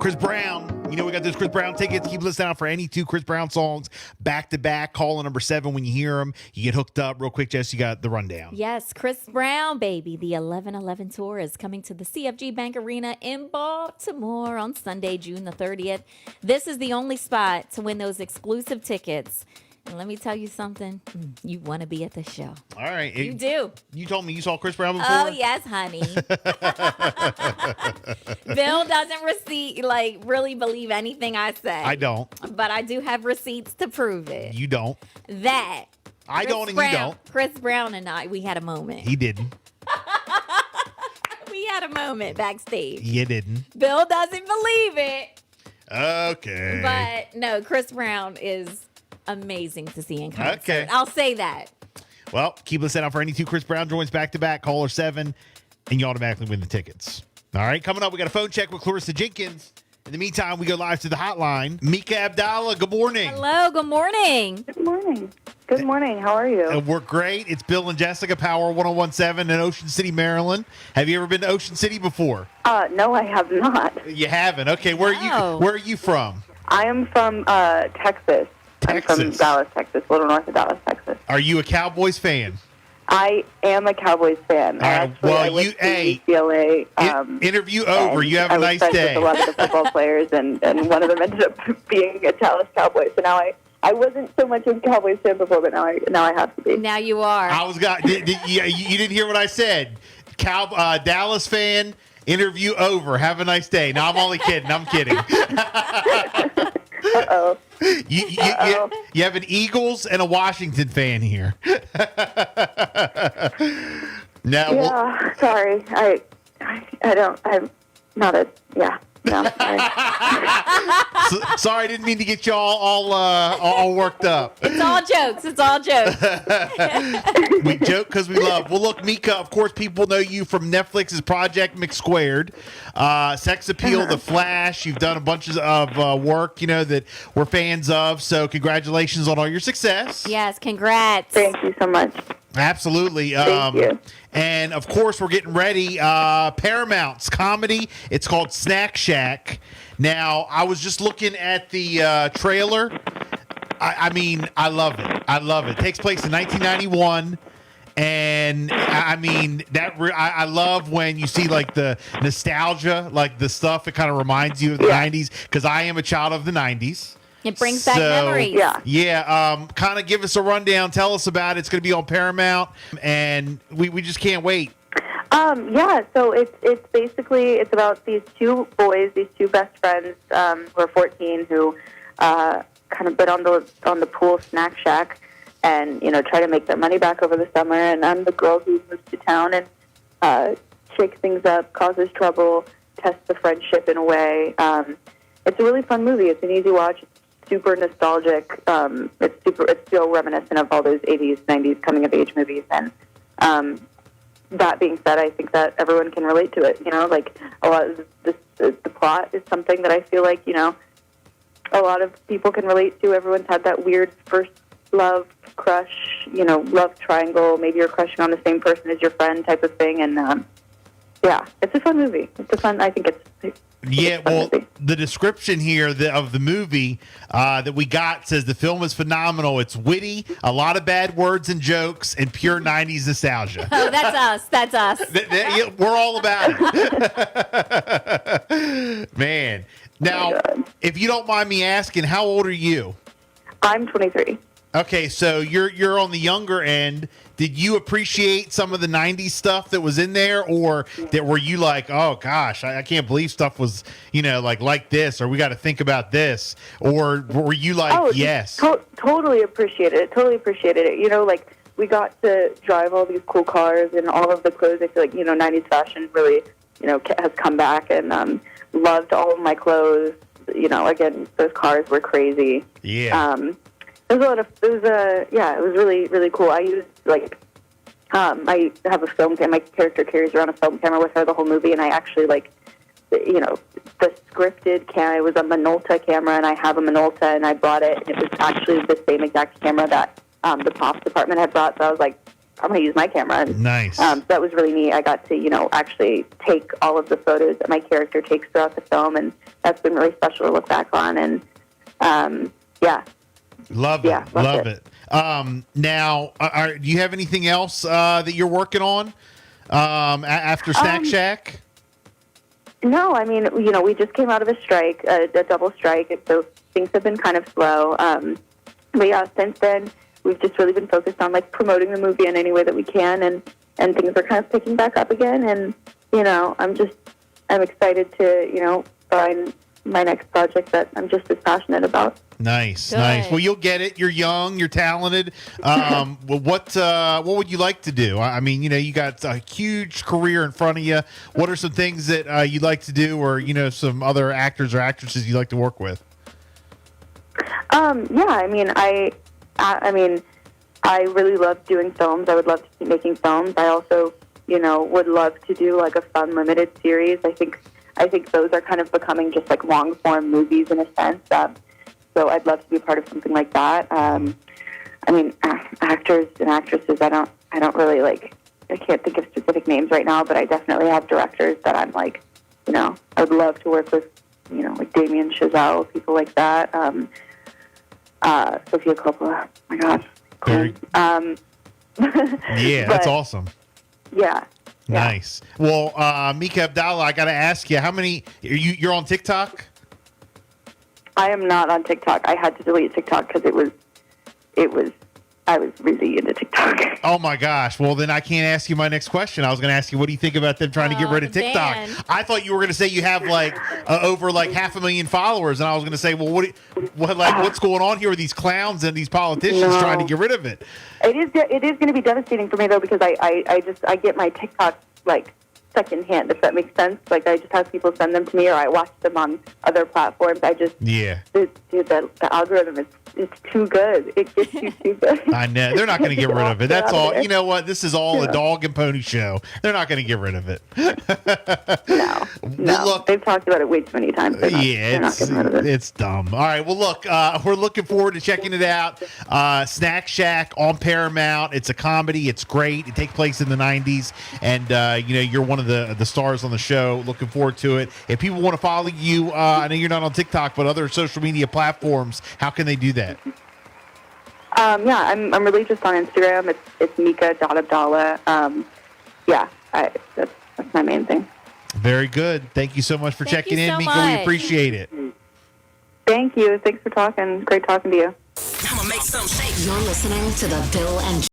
Chris Brown. You know, we got those Chris Brown tickets. Keep listening out for any two Chris Brown songs back to back. Call in number 7 when you hear them. You get hooked up real quick. Jess, you got the rundown. Yes, Chris Brown, baby. The 11/11 tour is coming to the CFG Bank Arena in Baltimore on Sunday, June the 30th. This is the only spot to win those exclusive tickets. And let me tell you something. You want to be at the show. All right. You do. You told me you saw Chris Brown before? Oh, yes, honey. Bill doesn't really believe anything I say. I don't. But I do have receipts to prove it. You don't. That. I don't and Brown, you don't. Chris Brown and I, we had a moment. He didn't. We had a moment backstage. You didn't. Bill doesn't believe it. Okay. But no, Chris Brown is amazing to see in concert. Okay. I'll say that. Well, keep listening out for any two Chris Brown joints back to back. Caller 7, and you automatically win the tickets. All right, coming up, we got a phone check with Clarissa Jenkins. In the meantime, we go live to the hotline. Mika Abdalla, good morning. Hello, good morning. Good morning. Good morning. How are you? We're great. It's Bill and Jessica, Power 1017 in Ocean City, Maryland. Have you ever been to Ocean City before? No, I have not. You haven't. Okay, where are you from? I am from Texas. I'm from Dallas, Texas, a little north of Dallas, Texas. Are you a Cowboys fan? I am a Cowboys fan. I went to UCLA. Interview over. You have a nice day. I was friends with a lot of the football players, and one of them ended up being a Dallas Cowboy. So now I wasn't so much a Cowboys fan before, but now I have to be. Now you are. You didn't hear what I said. Dallas fan. Interview over. Have a nice day. No, I'm only kidding. I'm kidding. Uh-oh. You have an Eagles and a Washington fan here. Sorry. I'm not a, yeah. No, sorry. Sorry, I didn't mean to get you all worked up. It's all jokes. It's all jokes. We joke because we love. Well, look, Mika, of course, people know you from Netflix's Project McSquared, Sex Appeal, The Flash. You've done a bunch of work, that we're fans of. So congratulations on all your success. Yes, congrats. Thank you so much. Absolutely. Thank you. And, of course, we're getting ready. Paramount's comedy. It's called Snack Shack. Now, I was just looking at the trailer. I mean, I love it. I love it. It takes place in 1991. And, I mean, I love when you see, like, the nostalgia, like the stuff that kind of reminds you of the 90s, because I am a child of the 90s. It brings back memories. Yeah. Kind of give us a rundown. Tell us about it. It's going to be on Paramount, and we just can't wait. So it's basically about these two boys, these two best friends who are 14, who kind of bid on the pool snack shack, and try to make their money back over the summer. And I'm the girl who moves to town and shakes things up, causes trouble, tests the friendship in a way. It's a really fun movie. It's an easy watch. Super nostalgic. It's still reminiscent of all those 80s, 90s coming of age movies. And that being said, I think that everyone can relate to it. Like a lot of the plot is something that I feel like a lot of people can relate to. Everyone's had that weird first love crush, love triangle. Maybe you're crushing on the same person as your friend type of thing. And it's a fun movie. I think it's. The description here of the movie that we got says the film is phenomenal. It's witty, a lot of bad words and jokes, and pure 90s nostalgia. Oh, that's us. That's us. We're all about it. Man. Now, if you don't mind me asking, how old are you? I'm 23. Okay, so you're on the younger end. Did you appreciate some of the 90s stuff that was in there, or were you like, oh gosh, I can't believe stuff was, like this, or we got to think about this, or were you like, yes? Totally appreciated it. Totally appreciated it. Like we got to drive all these cool cars and all of the clothes. I feel like 90s fashion really, has come back, and loved all of my clothes. Again, those cars were crazy. Yeah. It was really, really cool. I used, I have a film camera. My character carries around a film camera with her the whole movie, and I actually, the scripted camera, it was a Minolta camera, and I have a Minolta, and I brought it, and it was actually the same exact camera that the props department had brought, so I was, I'm going to use my camera. And, Nice. so that was really neat. I got to, actually take all of the photos that my character takes throughout the film, and that's been really special to look back on. And, yeah. Love it. Love it. Now, do you have anything else that you're working on after Snack Shack? No, I mean, we just came out of a strike, a double strike, and so things have been kind of slow. But yeah, since then, we've just really been focused on like promoting the movie in any way that we can, and things are kind of picking back up again. And I'm excited to find my next project that I'm just as passionate about. Nice. Well, you'll get it. You're young. You're talented. Well, what would you like to do? I mean, you got a huge career in front of you. What are some things that you'd like to do, or some other actors or actresses you like to work with? Yeah, I mean, I really love doing films. I would love to keep making films. I also, would love to do like a fun limited series. I think those are kind of becoming just like long form movies in a sense. So I'd love to be a part of something like that. I mean, actors and actresses, I don't really I can't think of specific names right now, but I definitely have directors that I'm like, I would love to work with, like Damien Chazelle, people like that. Sofia Coppola. Oh my God. Very, yeah, that's awesome. Yeah. Nice. Well, Mika Abdalla, I got to ask you, how many, you're on TikTok? I am not on TikTok. I had to delete TikTok because I was really into TikTok. Oh my gosh. Well, then I can't ask you my next question. I was going to ask you, what do you think about them trying to get rid of TikTok? ban. I thought you were going to say you have over 500,000 followers, and I was going to say, well, what's going on here with these clowns and these politicians trying to get rid of it? It is going to be devastating for me though, because I get my TikTok secondhand, if that makes sense. Like I just have people send them to me, or I watch them on other platforms. The algorithm it's too good. It gets you too good. I know they're not going to get rid of it. That's all. You know what? This is all a dog and pony show. They're not going to get rid of it. No. Well, look, they've talked about it way too many times. They're not getting rid of it. It's dumb. All right. Well, look, we're looking forward to checking it out. Snack Shack on Paramount. It's a comedy. It's great. It takes place in the 90s, and you're one of the stars on the show. Looking forward to it. If people want to follow you, I know you're not on TikTok, but other social media platforms, how can they do that? I'm really just on Instagram. It's Mika.Abdalla. That's my main thing. Very good. Thank you so much for checking in, Mika. Much. We appreciate it. Thank you. Thanks for talking. Great talking to you. I'ma make some shake. You're listening to the Bill and